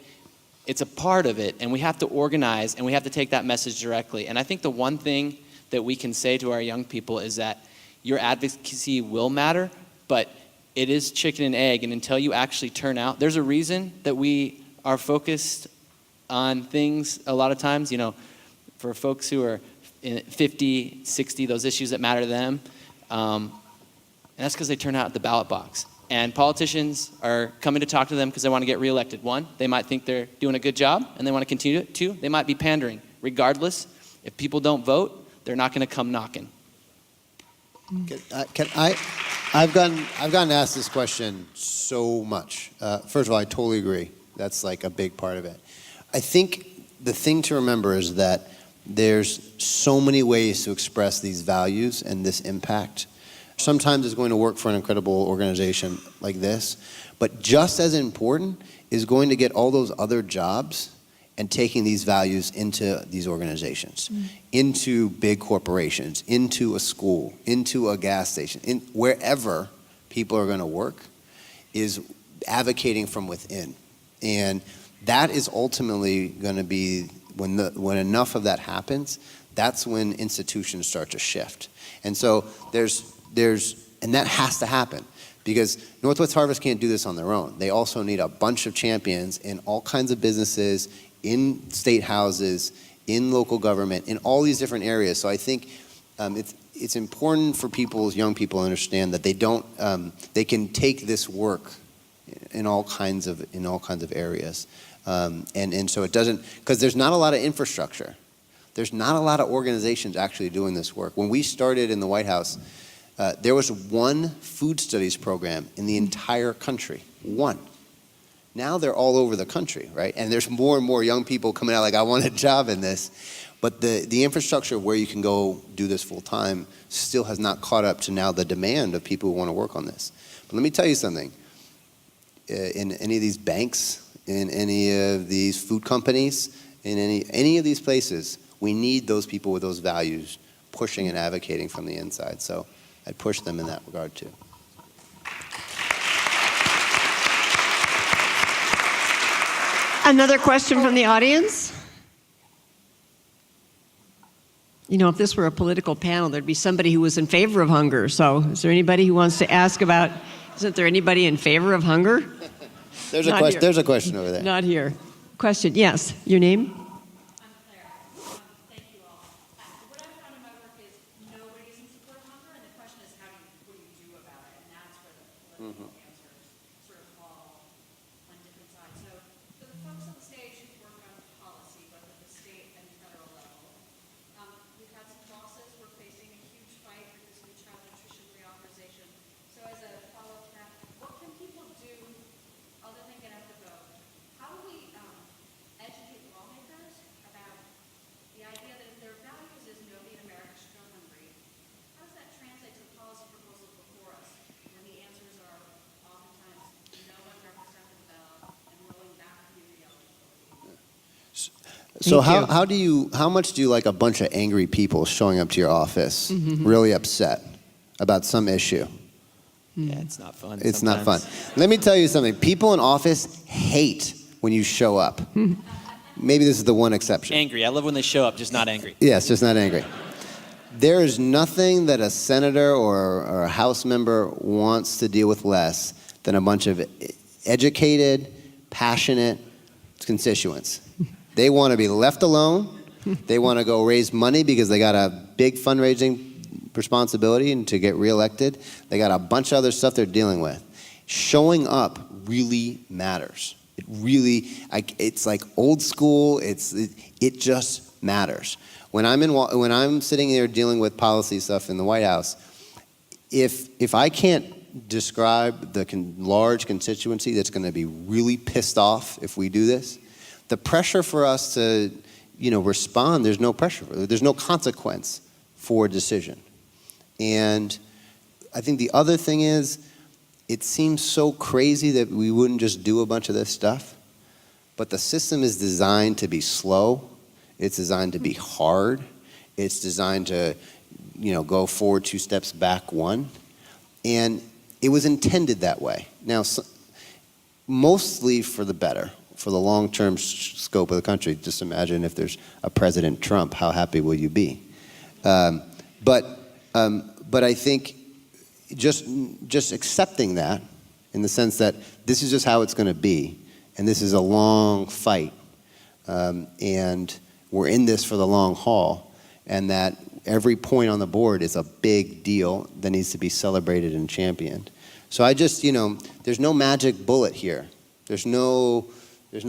it's a part of it, and we have to organize, and we have to take that message directly. And I think the one thing that we can say to our young people is that your advocacy will matter, but it is chicken and egg, and until you actually turn out, there's a reason that we are focused on things a lot of times, you know, for folks who are in 50, 60, those issues that matter to them, and that's because they turn out at the ballot box. And politicians are coming to talk to them because they want to get reelected. One, they might think they're doing a good job and they want to continue it. Two, they might be pandering. Regardless, if people don't vote, they're not going to come knocking. I've gotten asked this question so much. First of all, I totally agree. That's like a big part of it. I think the thing to remember is that there's so many ways to express these values and this impact. Sometimes it's going to work for an incredible organization like this, but just as important is going to get all those other jobs and taking these values into these organizations, into big corporations, into a school, into a gas station, wherever people are going to work is advocating from within. And that is ultimately going to be, when enough of that happens, that's when institutions start to shift. And so and that has to happen, because Northwest Harvest can't do this on their own. They also need a bunch of champions in all kinds of businesses, in state houses, in local government, in all these different areas. So I think it's important for young people to understand that they can take this work in all kinds of areas. And so it doesn't, because there's not a lot of infrastructure. There's not a lot of organizations actually doing this work. When we started in the White House, there was one food studies program in the entire country, one. Now they're all over the country, right? And there's more and more young people coming out like, I want a job in this. But the infrastructure where you can go do this full time still has not caught up to now the demand of people who want to work on this. But let me tell you something. In any of these banks, in any of these food companies, in any of these places, we need those people with those values pushing and advocating from the inside. So I'd push them in that regard too. Another question from the audience? You know, if this were a political panel, there'd be somebody who was in favor of hunger. So is there anybody who wants to ask about, isn't there anybody in favor of hunger? There's Not here. There's a question over there. Not here. Question, yes, your name? I'm Claire. Thank you all. What I've found in my work is nobody's in support of hunger, and the question is what do you do about it? And that's where the political answers sort of fall on different sides. So for the folks on the stage who work on policy, both at the state and federal level, we've had some losses. We're facing a huge fight for this new child nutrition reauthorization. So as a follow-up to that, what can people do other than get out the vote? How do we educate lawmakers about the idea that if their values is nobody in America should go hungry, how does that translate to the policy proposals before us when the answers are oftentimes no one represented well and rolling back the re-eligibility? So Thank you. how much do you like a bunch of angry people showing up to your office, really upset about some issue? Yeah, it's not fun. It's not fun. sometimes. Let me tell you something. People in office hate when you show up. Maybe this is the one exception. Angry. I love when they show up, just not angry. Yes, just not angry. There is nothing that a senator or a House member wants to deal with less than a bunch of educated, passionate constituents. They want to be left alone. They want to go raise money because they got a big fundraising responsibility and to get reelected. They got a bunch of other stuff they're dealing with. Showing up really matters. It really, it's like old school. It just matters. When I'm sitting there dealing with policy stuff in the White House, if I can't describe the large constituency that's going to be really pissed off if we do this, the pressure for us to, respond, there's no pressure. There's no consequence for a decision. And I think the other thing is, it seems so crazy that we wouldn't just do a bunch of this stuff, but the system is designed to be slow. It's designed to be hard. It's designed to, go forward 2 steps, back 1. And it was intended that way. Now, mostly for the better, for the long-term scope of the country. Just imagine if there's a President Trump, how happy will you be? But I think just accepting that in the sense that this is just how it's going to be, and this is a long fight, and we're in this for the long haul, and that every point on the board is a big deal that needs to be celebrated and championed. So I just, there's no magic bullet here. There's no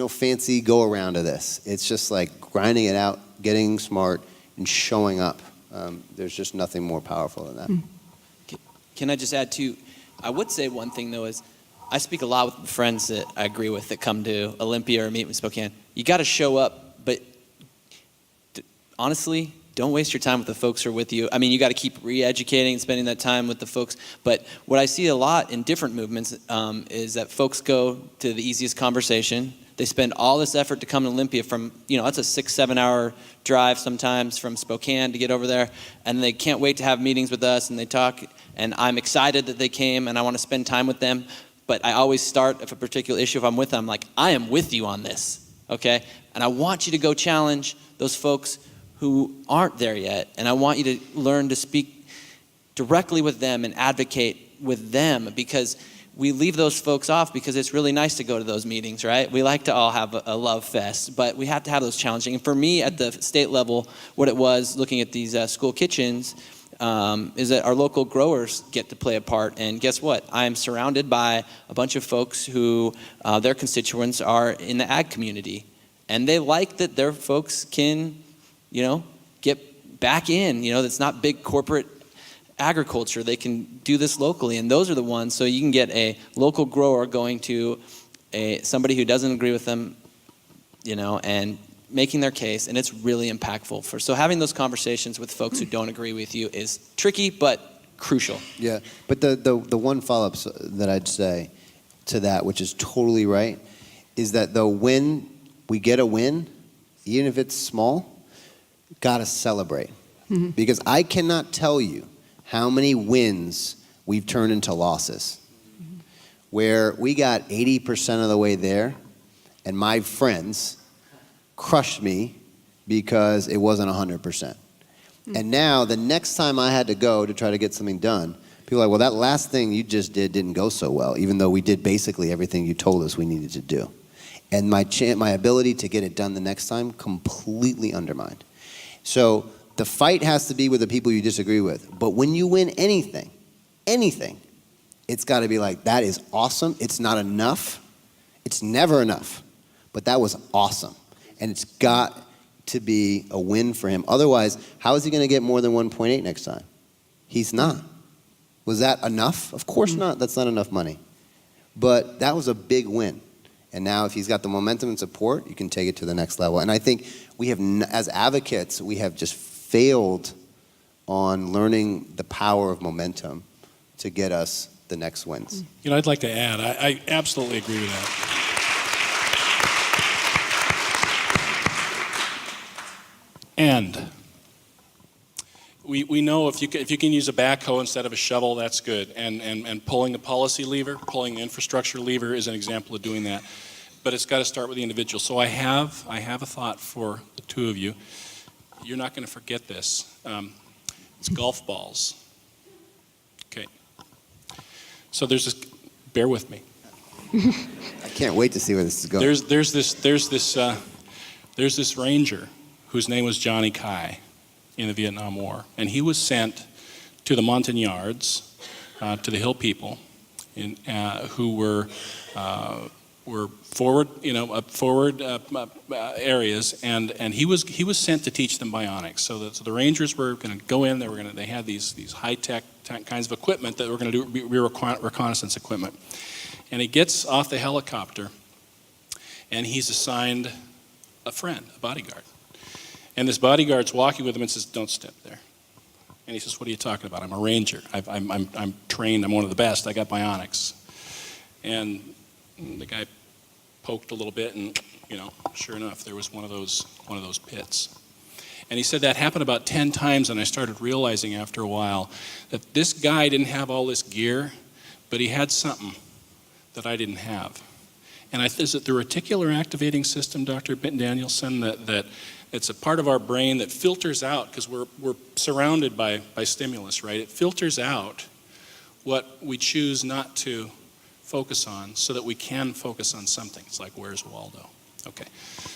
fancy go around to this. It's just like grinding it out, getting smart, and showing up. There's just nothing more powerful than that. Can I just add too? I would say one thing though is, I speak a lot with friends that I agree with that come to Olympia or meet with Spokane. You got to show up, but honestly, don't waste your time with the folks who are with you. I mean, you got to keep re-educating and spending that time with the folks. But what I see a lot in different movements is that folks go to the easiest conversation. They spend all this effort to come to Olympia from, that's a 6-7 hour drive sometimes from Spokane to get over there. And they can't wait to have meetings with us and they talk. And I'm excited that they came, and I want to spend time with them. But I always start, if a particular issue, if I'm with them, I'm like, I am with you on this, okay? And I want you to go challenge those folks who aren't there yet. And I want you to learn to speak directly with them and advocate with them, because we leave those folks off because it's really nice to go to those meetings, right? We like to all have a love fest, but we have to have those challenging. And for me, at the state level, what it was looking at these school kitchens is that our local growers get to play a part. And guess what? I'm surrounded by a bunch of folks who their constituents are in the ag community. And they like that their folks can, get back in. That's not big corporate agriculture. They can do this locally, and those are the ones. So you can get a local grower going to somebody who doesn't agree with them, and making their case, and it's really impactful. So having those conversations with folks who don't agree with you is tricky, but crucial. Yeah, but the one follow-up that I'd say to that, which is totally right, is that when we get a win, even if it's small, gotta celebrate. Mm-hmm. Because I cannot tell you how many wins we've turned into losses, where we got 80% of the way there, and my friends crushed me because it wasn't 100%. And now, the next time I had to go to try to get something done, people are like, well, that last thing you just did didn't go so well, even though we did basically everything you told us we needed to do. And my ability to get it done the next time completely undermined. So the fight has to be with the people you disagree with. But when you win anything, it's got to be like, that is awesome. It's not enough. It's never enough. But that was awesome. And it's got to be a win for him. Otherwise, how is he going to get more than 1.8 next time? He's not. Was that enough? Of course not. That's not enough money. But that was a big win. And now if he's got the momentum and support, you can take it to the next level. And I think we have, as advocates, we have just failed on learning the power of momentum to get us the next wins. I'd like to add, I absolutely agree with that. And we know if you can use a backhoe instead of a shovel, that's good. And pulling the policy lever, pulling the infrastructure lever is an example of doing that. But it's got to start with the individual. So I have a thought for the two of you. You're not going to forget this. It's golf balls. Okay. So there's this. Bear with me. I can't wait to see where this is going. There's this ranger whose name was Johnny Kai in the Vietnam War, and he was sent to the Montagnards, to the hill people, who were forward, areas, and he was sent to teach them bionics. So the Rangers were going to go in. They had these high tech kinds of equipment that were going to do reconnaissance equipment. And he gets off the helicopter, and he's assigned a friend, a bodyguard. And this bodyguard's walking with him and says, "Don't step there." And he says, "What are you talking about? I'm a ranger. I'm trained. I'm one of the best. I got bionics." And the guy poked a little bit, and sure enough, there was one of those pits. And he said that happened about 10 times, and I started realizing after a while that this guy didn't have all this gear, but he had something that I didn't have. And is it the reticular activating system, Dr. Danielson, that it's a part of our brain that filters out, because we're surrounded by stimulus, right? It filters out what we choose not to focus on so that we can focus on something. It's like, where's Waldo? Okay.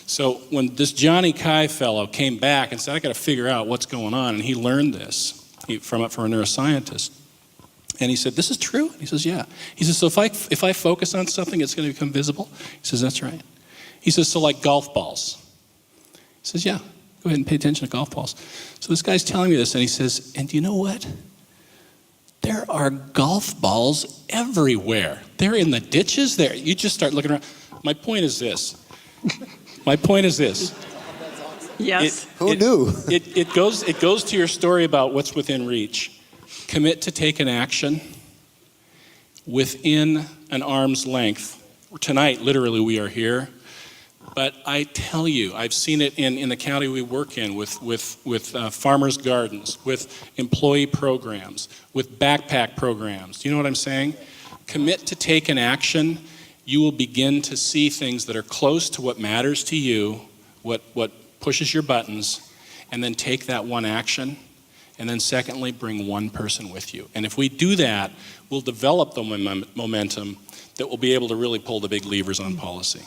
So when this Johnny Kai fellow came back and said, I got to figure out what's going on, and he learned this from a neuroscientist. And he said, this is true? He says, yeah. He says, so if I focus on something, it's going to become visible? He says, that's right. He says, so like golf balls. He says, yeah, go ahead and pay attention to golf balls. So this guy's telling me this, and he says, and do you know what? There are golf balls everywhere. They're in the ditches there. You just start looking around. My point is this. Yes. Who knew? It goes to your story about what's within reach. Commit to take an action within an arm's length. Tonight, literally, we are here. But I tell you, I've seen it in the county we work in with farmers' gardens, with employee programs, with backpack programs. Do you know what I'm saying? Commit to take an action. You will begin to see things that are close to what matters to you, what pushes your buttons, and then take that one action. And then secondly, bring one person with you. And if we do that, we'll develop the momentum that will be able to really pull the big levers on policy.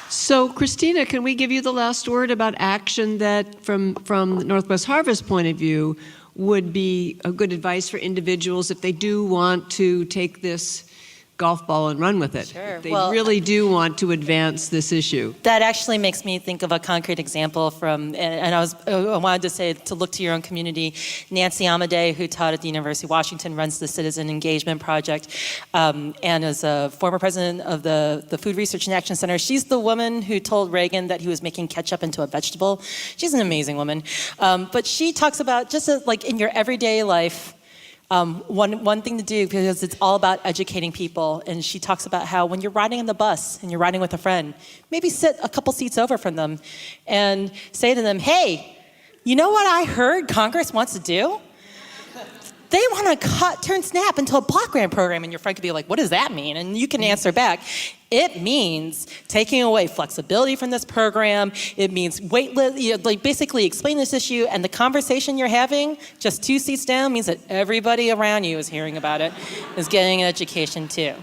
So, Christina, can we give you the last word about action that, from the Northwest Harvest point of view, would be a good advice for individuals if they do want to take this golf ball and run with it? Sure. If they Well, really do want to advance this issue. That actually makes me think of a concrete example from, and I wanted to say to look to your own community. Nancy Amadei, who taught at the University of Washington, runs the Citizen Engagement Project, and is a former president of the Food Research and Action Center. She's the woman who told Reagan that he was making ketchup into a vegetable. She's an amazing woman. But she talks about just like in your everyday life, one thing to do, because it's all about educating people, and she talks about how when you're riding on the bus and you're riding with a friend, maybe sit a couple seats over from them and say to them, hey, you know what I heard Congress wants to do? They want to turn SNAP into a block grant program, and your friend could be like, what does that mean? And you can answer back, it means taking away flexibility from this program. It means basically explain this issue, and the conversation you're having just 2 seats down means that everybody around you is hearing about it, is getting an education too.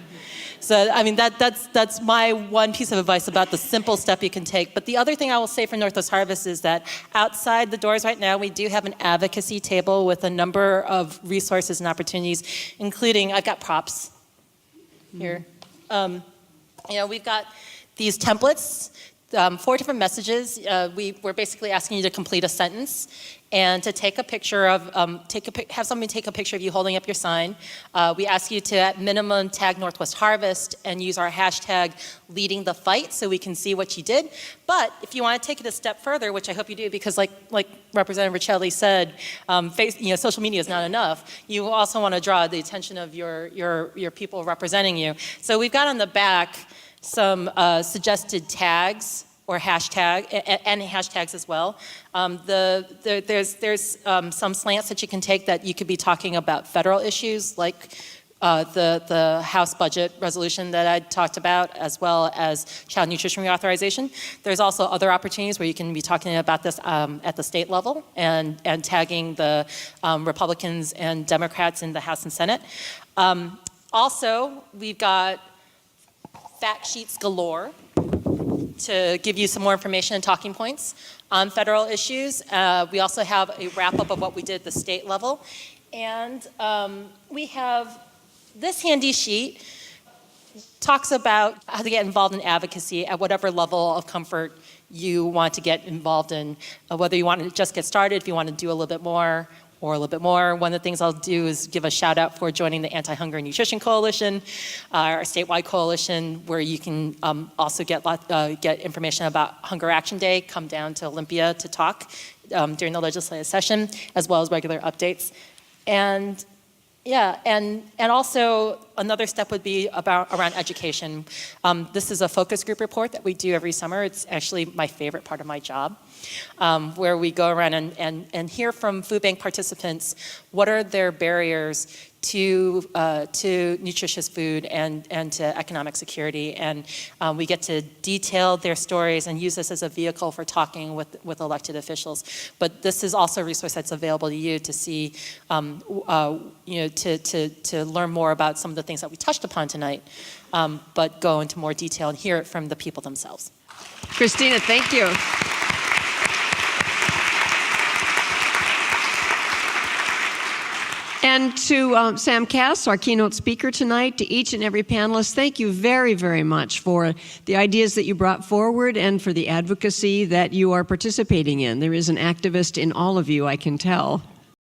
So, I mean, that's my one piece of advice about the simple step you can take. But the other thing I will say for Northwest Harvest is that outside the doors right now, we do have an advocacy table with a number of resources and opportunities, including, I've got props here. We've got these templates, 4 different messages. We're basically asking you to complete a sentence and to take a picture of, have somebody take a picture of you holding up your sign. We ask you to, at minimum, tag Northwest Harvest and use our hashtag leading the fight so we can see what you did. But if you want to take it a step further, which I hope you do, because like Representative Riccelli said, social media is not enough. You also want to draw the attention of your people representing you. So we've got on the back some suggested tags or hashtag, and hashtags as well. There's some slants that you can take that you could be talking about federal issues like the House budget resolution that I talked about, as well as child nutrition reauthorization. There's also other opportunities where you can be talking about this at the state level and tagging the Republicans and Democrats in the House and Senate. Also, we've got fact sheets galore to give you some more information and talking points on federal issues. We also have a wrap-up of what we did at the state level. And we have this handy sheet, talks about how to get involved in advocacy at whatever level of comfort you want to get involved in, whether you want to just get started, if you want to do a little bit more, or a little bit more. One of the things I'll do is give a shout out for joining the Anti-Hunger and Nutrition Coalition, our statewide coalition, where you can also get information about Hunger Action Day. Come down to Olympia to talk during the legislative session, as well as regular updates. And yeah, and also another step would be around education. This is a focus group report that we do every summer. It's actually my favorite part of my job, where we go around and hear from food bank participants what are their barriers to nutritious food and to economic security. And we get to detail their stories and use this as a vehicle for talking with elected officials. But this is also a resource that's available to you to see, to learn more about some of the things that we touched upon tonight, but go into more detail and hear it from the people themselves. Christina, thank you. And to Sam Cass, our keynote speaker tonight, to each and every panelist, thank you very, very much for the ideas that you brought forward and for the advocacy that you are participating in. There is an activist in all of you, I can tell.